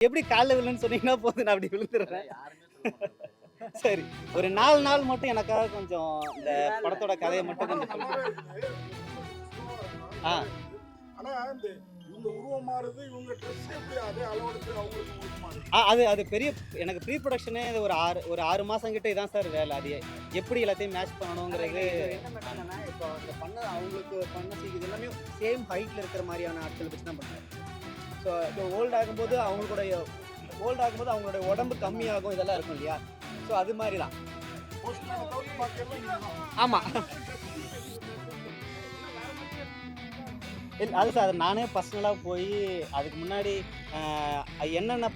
எப்படி காலைல விழுன்னு சொன்னீங்கன்னா போதும், நான் அப்படி விழுந்துடுறேன். சரி, ஒரு 4 நாள் மட்டும் எனக்காக கொஞ்சம் இந்த படத்தோட கதையை மட்டும் கொஞ்சம் ஆ ஆனா இந்த இவங்க உருவம் மாறுது, இவங்க ட்ரெஸ் எப்படி அதே அளவெடுத்து அவங்களுக்கு உருவம் மாறுது. அது பெரிய எனக்கு ப்ரீ ப்ரொடக்ஷனே ஒரு 6 மாதம் கிட்ட இதான் சார் வேலை. அது எப்படி எல்லாத்தையும் மேட்ச் பண்ணணுங்கிறது. என்ன மேட்டர்னா, இப்போ அந்த பண்ண அவங்களுக்கு பண்ண இது எல்லாமே சேம் ஹைட்ல இருக்கிற மாதிரியான ஆட்கள் வச்சு தான் பண்ணுறாங்க. ஸோ இப்போ ஓல்ட் ஆகும்போது அவங்களுடைய உடம்பு கம்மியாகும், இதெல்லாம் இருக்கும் இல்லையா? ஸோ அது மாதிரி தான். போஸ்ட்மேனை தவிர்த்து பாக்கி எல்லாம் இவங்க தான். ஆமாம். இல்லை அது சார், நானே பர்சனலாக போய் அதுக்கு முன்னாடி என்னென்ன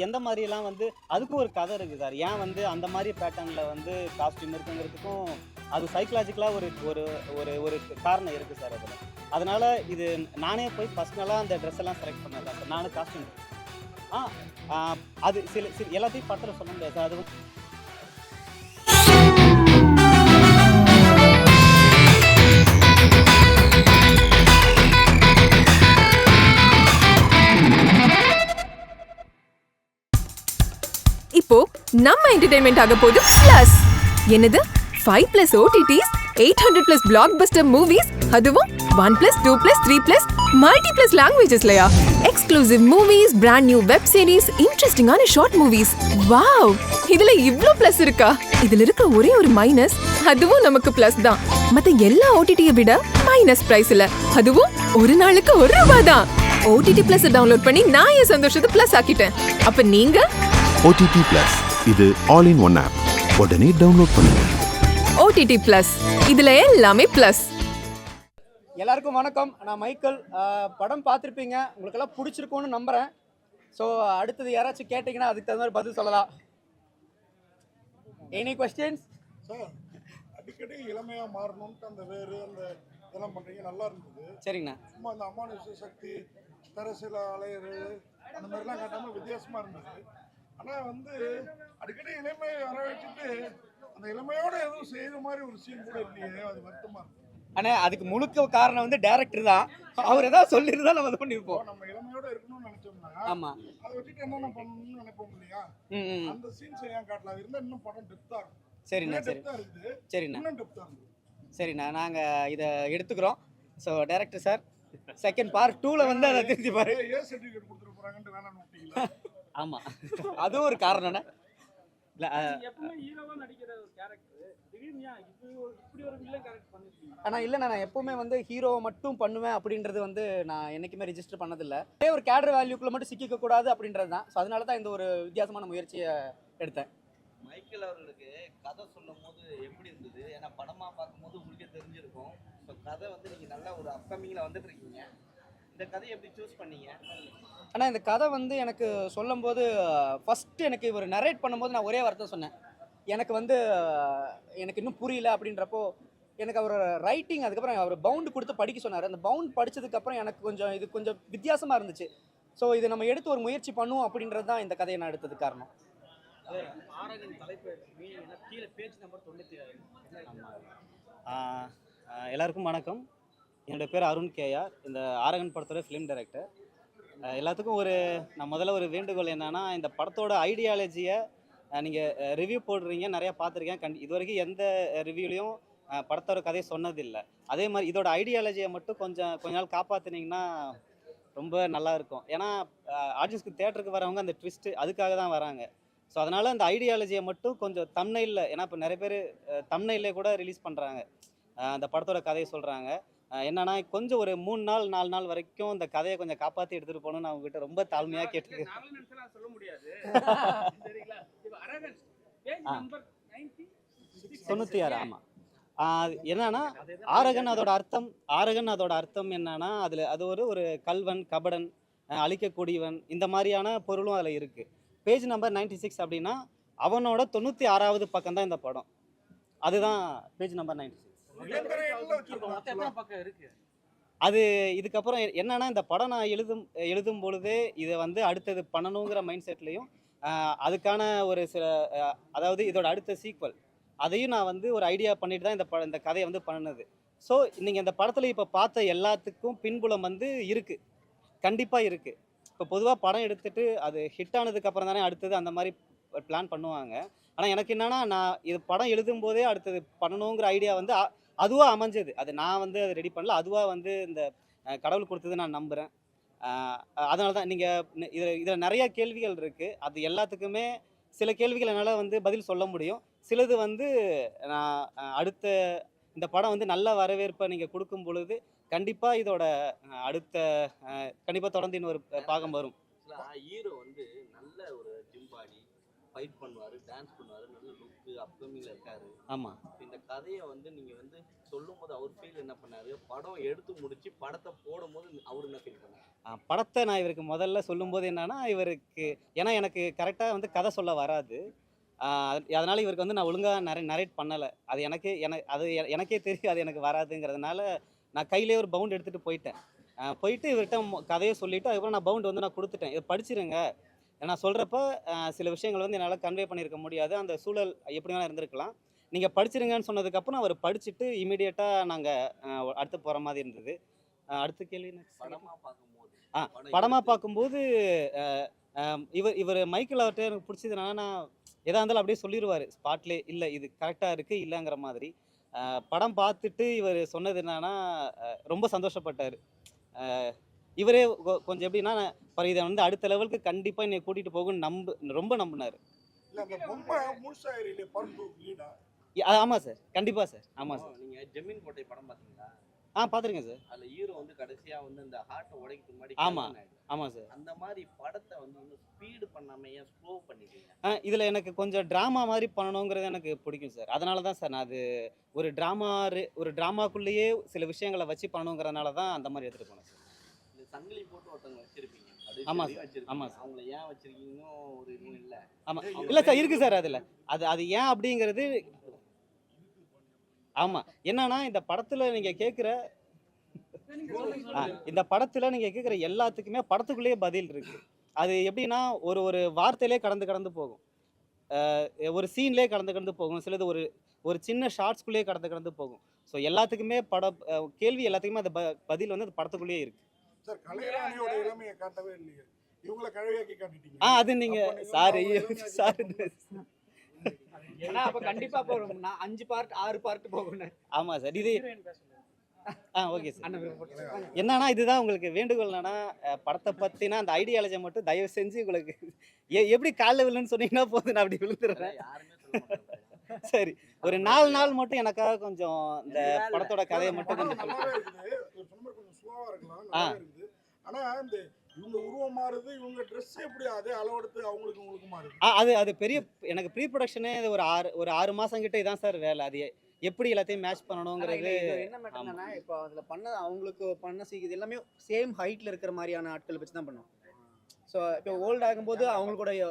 எந்த மாதிரியெல்லாம் வந்து அதுக்கும் ஒரு கதை இருக்குது சார். ஏன் வந்து அந்த மாதிரி பேட்டர்னில் வந்து காஸ்டியூம் இருக்குங்கிறதுக்கும் அது சைக்கலாஜிக்கலாக ஒரு ஒரு ஒரு ஒரு காரணம் இருக்குது சார் அதில். அதனால் இது நானே போய் பர்சனலாக அந்த ட்ரெஸ் எல்லாம் செலக்ட் பண்ணேன் சார். நானும் காஸ்டியூம் அது சில எல்லாத்தையும் படத்தில் சொல்ல முடியாது சார். அது இப்போ நம்ம என்டர்டெயின்மெண்ட் ஆக போகுது பிளஸ். என்னது 5+ OTTs, 800+ பிளாக்பஸ்டர் மூவிஸ், அதுவும் 1+, 2+, 3+ மல்டி+ லாங்குவேஜஸ்லயா? Exclusive movies, brand new web series, இன்ட்ரெஸ்டிங்கான ஷார்ட் மூவிஸ். வாவ், இதுல இவ்ளோ பிளஸ் இருக்கா? இதுல இருக்க ஒரே ஒரு மைனஸ், அதுவும் நமக்கு பிளஸ் தான். மத்த எல்லா OTT-ய விட மைனஸ் பிரைஸ்ல, அதுவும் ஒரு நாளுக்கு ₹1 தான். OTT Plus டவுன்லோட் பண்ணி நான் என் சந்தோஷத்தை பிளஸ் ஆக்கிட்டேன். அப்ப நீங்க OTT Plus இது ஆல் இன் ஒன் ஆப். உடனே டவுன்லோட் பண்ணுங்க. OTT Plus இதுல எல்லாமே பிளஸ். எல்லாருக்கும் வணக்கம், நான் மைக்கேல். படம் பார்த்துருப்பீங்க, உங்களுக்கெல்லாம் பிடிச்சிருக்கும்னு நம்புகிறேன். ஸோ அடுத்தது யாராச்சும் கேட்டிங்கன்னா அதுக்கு தகுந்த மாதிரி பதில் சொல்லலாம். Any questions? சார், அடிக்கடி இளமையா மாறணும்ட்டு அந்த வேறு அந்த இதெல்லாம் பண்றீங்க, நல்லா இருந்தது. சரிங்கண்ணா. சும்மா அந்த அமானுஷ சக்தி, தரசில அலையிறது அந்த மாதிரிலாம் காட்டாம வித்தியாசமா இருந்தது. ஆனா வந்து அடிக்கடி இளமையை வர வச்சுட்டு அந்த இளமையோட எதுவும் செய்யற மாதிரி ஒரு சீன் கூட இல்லையே, அது வருத்தமா இருக்கு. ஆனால் அதுக்கு முழுக்க காரணம் வந்து டைரக்டர் தான். அவர் ஏதாவது சொல்லியிருந்தா நம்ம அதை பண்ணியிருப்போம். நம்ம இளமையோட இருக்கணும்னு நினைச்சோம்னா ஆமாம், அதை வச்சுட்டு என்னென்ன பண்ணணும்னு நினைப்போம் இல்லையா? அந்த சீன்ஸ் ஏன் காட்டல? அது இருந்தால் இன்னும் படம் டெப்தா இருக்கும். சரிண்ணா. சரி, டெப்தா இருக்குது, சரிண்ணா. இன்னும் டெப்தா இருக்குது. சரிண்ணா, நாங்கள் இதை எடுத்துக்கிறோம். So director sir, second part 2ல் வந்து அதை திருத்தி பாரு. ஏன் சர்டிஃபிகேட் கொடுத்துட்டு போறாங்கன்னு வேணாம்னு விட்டீங்களா? ஆமாம், அதுவும் ஒரு காரணம்ண்ணா. இல்லை, எப்பவுமே ஹீரோவா நடிக்கிற ஒரு கேரக்டர் திடீர்னு இப்படி ஒரு வில்லன் கேரக்டர் பண்ணிருக்கீங்க. ஆனால் இல்லைண்ணா, நான் எப்போவுமே வந்து ஹீரோவை மட்டும் பண்ணுவேன் அப்படின்றது வந்து நான் என்றைக்குமே ரெஜிஸ்டர் பண்ணதில்லை. ஒரே ஒரு கேடர் வேல்யூக்குள்ளே மட்டும் சிக்கிக்க கூடாது அப்படின்றது தான். ஸோ அதனால தான் இந்த ஒரு வித்தியாசமான முயற்சியை எடுத்தேன். மைக்கேல் அவர்களுக்கு கதை சொல்லும் போது எப்படி இருந்தது? ஏன்னா படமாக பார்க்கும்போது உங்களுக்கே தெரிஞ்சிருக்கும். ஸோ கதை வந்து நீங்கள் நல்லா ஒரு அப்கமிங்கில் வந்துட்டு இருக்கீங்க. இந்த கதையை எப்படி சூஸ் பண்ணீங்க? ஆனால் இந்த கதை வந்து எனக்கு சொல்லும்போது ஃபஸ்ட்டு எனக்கு இவர் நரேட் பண்ணும்போது நான் ஒரே வார்த்தை சொன்னேன், எனக்கு வந்து எனக்கு இன்னும் புரியல அப்படின்றப்போ எனக்கு அவர் ரைட்டிங், அதுக்கப்புறம் அவர் பவுண்டு கொடுத்து படிக்க சொன்னார். அந்த பவுண்ட் படித்ததுக்கப்புறம் எனக்கு கொஞ்சம் வித்தியாசமாக இருந்துச்சு. ஸோ இது நம்ம எடுத்து ஒரு முயற்சி பண்ணுவோம் அப்படின்றது தான் இந்த கதையை நான் எடுத்தது காரணம். ஆரகன் தலைப்பு கீழே பேஜ் நம்பர் 96. எல்லாருக்கும் வணக்கம். என்னோடய பேர் அருண் கேஆர். இந்த ஆரகன் படத்தோட ஃபிலிம் டைரக்டர். எல்லாத்துக்கும் நான் முதல்ல ஒரு வேண்டுகோள் என்னென்னா, இந்த படத்தோட ஐடியாலஜியை நீங்கள் ரிவ்யூ போடுறீங்க, நிறையா பார்த்துருக்கேன். இது வரைக்கும் எந்த ரிவ்யூலையும் படத்தோட கதையை சொன்னதில்லை. அதே மாதிரி இதோட ஐடியாலஜியை மட்டும் கொஞ்ச நாள் காப்பாற்றினீங்கன்னா ரொம்ப நல்லா இருக்கும். ஏன்னா ஆடியன்ஸ்க்கு தேட்டருக்கு வரவங்க அந்த ட்விஸ்ட்டு அதுக்காக தான் வராங்க. ஸோ அதனால் அந்த ஐடியாலஜியை மட்டும் கொஞ்சம் தம்ப்நெயில்ல, ஏன்னா இப்போ நிறைய பேர் தம்ப்நெயில்லே கூட ரிலீஸ் பண்ணுறாங்க, அந்த படத்தோட கதையை சொல்கிறாங்க. என்னன்னா கொஞ்சம் ஒரு 3 நாள் 4 நாள் வரைக்கும் இந்த கதையை கொஞ்சம் காப்பாற்றி எடுத்துகிட்டு போகணும்னு நான் உங்ககிட்ட ரொம்ப தாழ்மையாக கேட்டுருக்கேன். சொல்ல முடியாது. சரிங்களா? இப்போ ஆரகன் பேஜ் நம்பர் 96. ஆமாம். என்னன்னா ஆரகன் அதோட அர்த்தம் என்னன்னா, அது ஒரு கல்வன், கபடன், அழிக்கக்கூடியவன், இந்த மாதிரியான பொருளும் அதில் இருக்குது. பேஜ் நம்பர் 96 அப்படின்னா அவனோட 96வது பக்கம் தான் இந்த படம். அதுதான் பேஜ் நம்பர் 96. அது இதுக்கப்புறம் என்னன்னா, இந்த படம் நான் எழுதும் பொழுதே இதை வந்து அடுத்தது பண்ணணுங்கிற மைண்ட் செட்லையும் அதுக்கான ஒரு சில அதாவது இதோட அடுத்த சீக்வல் அதையும் நான் வந்து ஒரு ஐடியா பண்ணிட்டு தான் இந்த கதையை வந்து பண்ணினது. ஸோ நீங்கள் இந்த படத்தில் இப்போ பார்த்த எல்லாத்துக்கும் பின்புலம் வந்து இருக்குது, கண்டிப்பாக இருக்குது. இப்போ பொதுவாக படம் எடுத்துட்டு அது ஹிட் ஆனதுக்கு அப்புறம் தானே அடுத்தது அந்த மாதிரி பிளான் பண்ணுவாங்க. ஆனால் எனக்கு என்னன்னா, நான் இது படம் எழுதும்போதே அடுத்தது பண்ணணுங்கிற ஐடியா வந்து அதுவாக அமைஞ்சது. அது நான் வந்து அதை ரெடி பண்ணல. அதுவாக வந்து இந்த கடவுள் கொடுத்தது நான் நம்புகிறேன். அதனால தான் நீங்கள் இதில் நிறைய கேள்விகள் இருக்குது. அது எல்லாத்துக்குமே சில கேள்விகள் என்னால் வந்து பதில் சொல்ல முடியும். சிலது வந்து நான் அடுத்த இந்த படம் வந்து நல்ல வரவேற்பை நீங்கள் கொடுக்கும் பொழுது கண்டிப்பாக இதோட அடுத்த கண்டிப்பாக தொடர்ந்து இன்னொரு பாகம் வரும். ஹீரோ வந்து நல்ல ஒரு ஜிம் பாடி, ஃபைட் பண்ணுவார், டான்ஸ் பண்ணுவார், நல்ல லுக்கு அப்கமிங்கில் இருக்காரு. ஆமாம். இந்த கதையை வந்து நீங்கள் வந்து சொல்லும் போது அவர் ஃபீல் என்ன பண்ணாரு, படம் எடுத்து முடிச்சு படத்தை போடும்போது அவர் என்ன ஃபீல் பண்ணார்? படத்தை நான் இவருக்கு முதல்ல சொல்லும்போது என்னன்னா, இவருக்கு ஏன்னா எனக்கு கரெக்டாக வந்து கதை சொல்ல வராது. அதனால் இவருக்கு வந்து நான் ஒழுங்காக நரேட் பண்ணலை. அது எனக்கே தெரியும் அது எனக்கு வராதுங்கிறதுனால நான் கையிலே ஒரு பவுண்ட் எடுத்துகிட்டு போயிட்டேன். போயிட்டு இவர்கிட்ட கதையை சொல்லிவிட்டு அதுக்கப்புறம் நான் பவுண்ட் வந்து நான் கொடுத்துட்டேன். இதை படிச்சிருங்க. நான் சொல்கிறப்ப சில விஷயங்கள் வந்து என்னால் கன்வே பண்ணியிருக்க முடியாது. அந்த சூழல் எப்படி வேணால் இருந்திருக்கலாம். நீங்கள் படிச்சிருங்கன்னு சொன்னதுக்கப்புறம் அவர் படிச்சுட்டு இமீடியட்டாக நாங்கள் அடுத்து போகிற மாதிரி இருந்தது. அடுத்த கேள்வி படமாக பார்க்கும்போது இவர் மைக்கேல் அவர்கிட்ட எனக்கு பிடிச்சது என்னன்னா, நான் எதாக இருந்தாலும் அப்படியே சொல்லிடுவார் ஸ்பாட்லேயே. இல்லை இது கரெக்டாக இருக்குது இல்லைங்கிற மாதிரி. படம் பார்த்துட்டு இவர் சொன்னது என்னன்னா, ரொம்ப சந்தோஷப்பட்டார். இவரே கொஞ்சம் எப்படின்னா, இதை வந்து அடுத்த லெவலுக்கு கண்டிப்பாக என்னை கூட்டிகிட்டு போகும்னு ரொம்ப நம்பினார். ஆமாம் சார், கண்டிப்பாக சார். ஆமாம் சார். நீங்கள் ஜமீன் கோட்டை படம் பார்த்தீங்களா? பார்த்துருக்கேன் சார். அதில் ஹீரோ வந்து கடைசியாக வந்து இந்த ஹார்ட்டை உடைக்கிறதுக்கு முன்னாடி ஆமாம் சார். அந்த மாதிரி படத்தை வந்து இன்னும் ஸ்பீடு பண்ணாமல் ஏன் ஸ்லோ பண்ணிட்டீங்க? இதில் எனக்கு கொஞ்சம் ட்ராமா மாதிரி பண்ணணுங்கிறது எனக்கு பிடிக்கும் சார். அதனால தான் சார் நான் அது ஒரு ட்ராமாக்குள்ளேயே சில விஷயங்களை வச்சு பண்ணணுங்கிறதுனால தான் அந்த மாதிரி எடுத்துகிட்டு போனேன் சார். இந்த சங்கிலி போட்டு ஒருத்தவங்க வச்சிருப்பீங்க. ஆமாம் சார். ஆமாம் சார். அவங்கள ஏன் வச்சிருக்கீங்கன்னு ஒரு இதுவும் இல்லை. ஆமாம், இல்லை சார், இருக்குது சார். அதில் அது ஏன் அப்படிங்கிறது ஆமாம். என்னன்னா இந்த படத்தில் நீங்கள் கேட்குற எல்லாத்துக்குமே படத்துக்குள்ளேயே பதில் இருக்குது. அது எப்படின்னா ஒரு வார்த்தையிலே கடந்து போகும். ஒரு சீன்லேயே கடந்து போகும். சிலது ஒரு சின்ன ஷார்ட்ஸ்குள்ளேயே கடந்து போகும். ஸோ எல்லாத்துக்குமே கேள்வி எல்லாத்துக்குமே அந்த பதில் வந்து அந்த படத்துக்குள்ளேயே இருக்குது. சார், கலைராணியோட இளமையை காட்டவே இல்லையே, இவங்கள கழுவியாக்கி காட்டிட்டீங்க. அது நீங்கள் சார் ஏன்னா அப்போ கண்டிப்பாக போகும். நான் 5 பார்ட் 6 பார்ட் போகணும். ஆமாம் சார். இது ஓகே சார். என்னன்னா இதுதான் உங்களுக்கு வேண்டுகோள். என்னன்னா படத்தை பற்றினா அந்த ஐடியாலஜி மட்டும் தயவு செஞ்சு உங்களுக்கு எப்படி காலைல விழுன்னு சொன்னீங்கன்னா போதும், நான் அப்படி விழுந்துடுறேன். சரி, ஒரு 4 நாள் மட்டும் எனக்காக கொஞ்சம் இந்த படத்தோட கதையை மட்டும் கொஞ்சம் ஸ்லோவா இருக்கலாம். ஆனா இந்த இவங்க உருவம் மாறுது, இவங்க ட்ரெஸ் எப்படி அதே அளவெடுத்து உங்களுக்கு மாறுது. அது பெரிய எனக்கு ப்ரீ ப்ரொடக்ஷனே ஒரு 6 மாதம் கிட்ட இதான் சார் வேலை. அது எப்படி எல்லாத்தையும் மேட்ச் பண்ணணுங்கிறது. என்ன மேட்டர்னா, இப்போ அதில் அவங்களுக்கு பண்ண இது எல்லாமே சேம் ஹைட்டில் இருக்கிற மாதிரியான ஆட்கள் வச்சு தான் பண்ணுவோம். ஸோ இப்போ ஓல்ட் ஆகும்போது அவங்களுடைய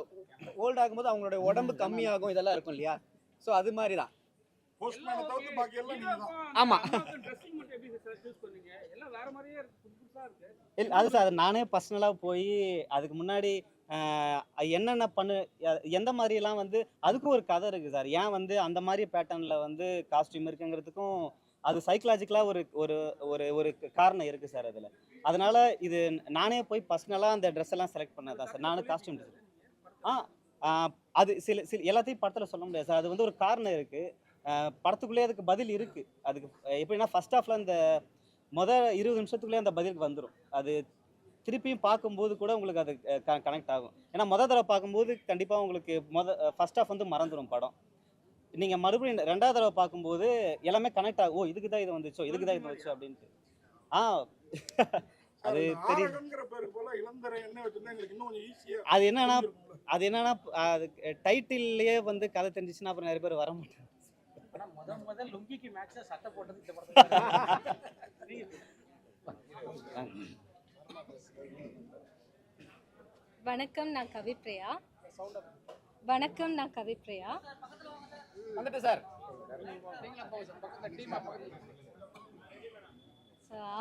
உடம்பு கம்மியாகும், இதெல்லாம் இருக்கும் இல்லையா? ஸோ அது மாதிரி தான். அது சார் நானே பர்சனலாக போய் அதுக்கு முன்னாடி என்னென்ன எந்த மாதிரிலாம் வந்து அதுக்கும் ஒரு கதை இருக்குது சார். ஏன் வந்து அந்த மாதிரி பேட்டர்னில் வந்து காஸ்டியூம் இருக்குங்கிறதுக்கும் அது சைக்கலாஜிக்கலாக ஒரு காரணம் இருக்குது சார் அதில். அதனால் இது நானே போய் பர்சனலாக அந்த ட்ரெஸ் எல்லாம் செலக்ட் பண்ணது தான் சார். நானும் காஸ்டியூம் ட்ரெஸ் அது சில எல்லாத்தையும் படத்தில் சொல்ல முடியாது சார். அது வந்து ஒரு காரணம் இருக்குது. படத்துக்குள்ளேயே அதுக்கு பதில் இருக்குது. அதுக்கு எப்படின்னா ஃபர்ஸ்ட் ஹாஃபில் அந்த 20 நிமிஷத்துக்குள்ளேயே அந்த பதிலுக்கு வந்துடும். அது திருப்பியும் பார்க்கும்போது கூட உங்களுக்கு அது கனெக்ட் ஆகும். ஏன்னா தடவை பார்க்கும்போது கண்டிப்பாக உங்களுக்கு ஃபர்ஸ்ட் ஹாஃப் வந்து மறந்துடும் படம். நீங்கள் மறுபடியும் 2வது தடவை பார்க்கும்போது எல்லாமே கனெக்ட் ஆகும். ஓ, இதுக்கு தான் இது வந்துச்சோ, இதுக்கு தான் இது வந்துச்சோ அப்படின்ட்டு. அது தெரியும். அது என்னன்னா அது டைட்டில்லையே வந்து கதை தெரிஞ்சிச்சுன்னா அப்புறம் நிறைய பேர் வர மாட்டாங்க. முதல் லுங்கிக்கு மேட்சா சட்டை போட்டது இந்த படத்துல. வணக்கம், நான் கவிப்ரியா. வந்துட்டு சார்.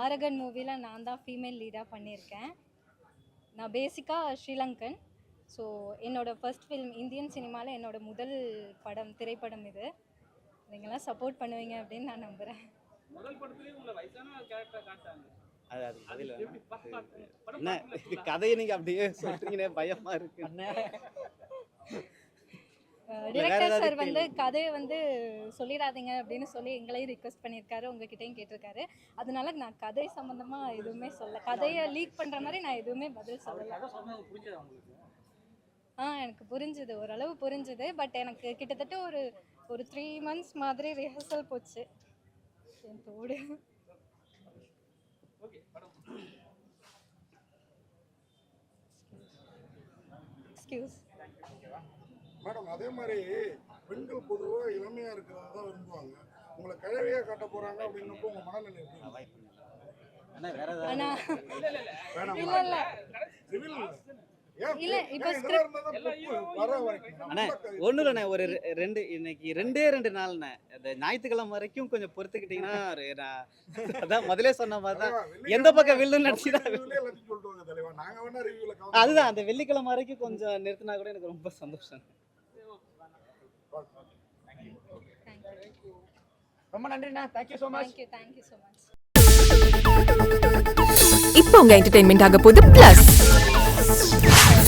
ஆரகன் மூவியில் நான் தான் ஃபீமேல் லீடாக பண்ணியிருக்கேன். நான் பேசிக்காக ஸ்ரீலங்கன். ஸோ என்னோடய ஃபர்ஸ்ட் ஃபிலிம் இந்தியன் சினிமாவில் என்னோட முதல் திரைப்படம் இது. நீங்களாம் சப்போர்ட் பண்ணுவீங்க அப்படின்னு நான் நம்புகிறேன். முதல் படத்துலேயே உங்களை வயசான கேரக்டர் காட்டாங்க. அது பதில் என்ன இது கதையை நீங்க அப்படியே சொல்றீங்கன்னே பயமா இருக்கு. டிரெக்டர் சார் வந்து கதையை வந்து சொல்லிடாதீங்க அப்படின்னு சொல்லி எங்களையும் ரிக்வெஸ்ட் பண்ணியிருக்காரு, உங்ககிட்டயும் கேட்டிருக்காரு. அதனால நான் கதை சம்மந்தமா எதுவுமே சொல்ல, கதையை லீக் பண்ற மாதிரி நான் எதுவுமே பதில் சொல்லலை. எனக்கு புரிஞ்சுது, ஓரளவு புரிஞ்சுது. பட் எனக்கு கிட்டத்தட்ட ஒரு 3 months மாதிரி ரிஹர்சல் போச்சு என் தோடு. எக்ஸ்கியூஸ் மேடம், அதே மாதிரி பெண்கள் பொதுவாக இளமையாக இருக்கிறது தான் விரும்புவாங்க. உங்களை கழவியாக காட்ட போகிறாங்க அப்படின்னப்போ உங்கள் மனநிலை எப்படி? அண்ணா வேற ஆனா வேணாம் இல்ல இல்ல ரிவீல் இல்ல, இப்ப script அண்ணா ஒன்றும் இல்லைண்ணே, ஒரு இன்னைக்கு 2 நாள்ண்ணே, அந்த ஞாயிற்றுக்கிழமை வரைக்கும் கொஞ்சம் பொறுத்துக்கிட்டீங்கன்னா நான் அதான் முதலே சொன்ன மாதிரி தான் எந்த பக்கம் வில்லுன்னு நினச்சிதான் சொல்லுவாங்க தலைவா. நாங்க வேணா ரிவ்யூல அதுதான் அந்த வெள்ளிக்கிழமை வரைக்கும் கொஞ்சம் நிறுத்தினா கூட எனக்கு ரொம்ப சந்தோஷம். ரொம்ப நன்றிண்ணா. Thank you so much. Thank you so much. இப்போ உங்க என்டர்டெயின்மெண்ட் ஆக போகுது plus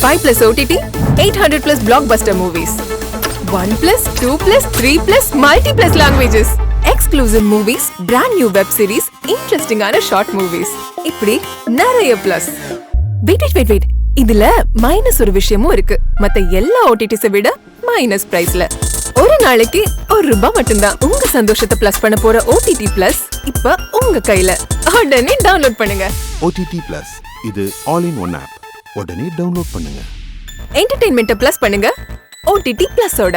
5+ OTT 800+ blockbuster movies 1+, 2+, 3+, multi+ languages exclusive movies, brand new web series, interesting ஆன short movies இப்படி நிறைய பிளஸ். வெயிட் இதுல மைனஸ் ஒரு விஷயமும் இருக்கு. மத்த எல்லா OTTs விட மைனஸ் பிரைஸ்ல ஒரு நாளைக்கு ₹1 மட்டும்தான். உங்க சந்தோஷத்தை பிளஸ் பண்ண போற OTT பிளஸ் இப்ப உங்க கையில. உடனே டவுன்லோட் பண்ணுங்க. OTT Plus இது ஆல் இன் ஒன் ஆப். உடனே டவுன்லோட் பண்ணுங்க. என்டர்டெயின்மெண்ட்டை பிளஸ் பண்ணுங்க OTT பிளஸோட.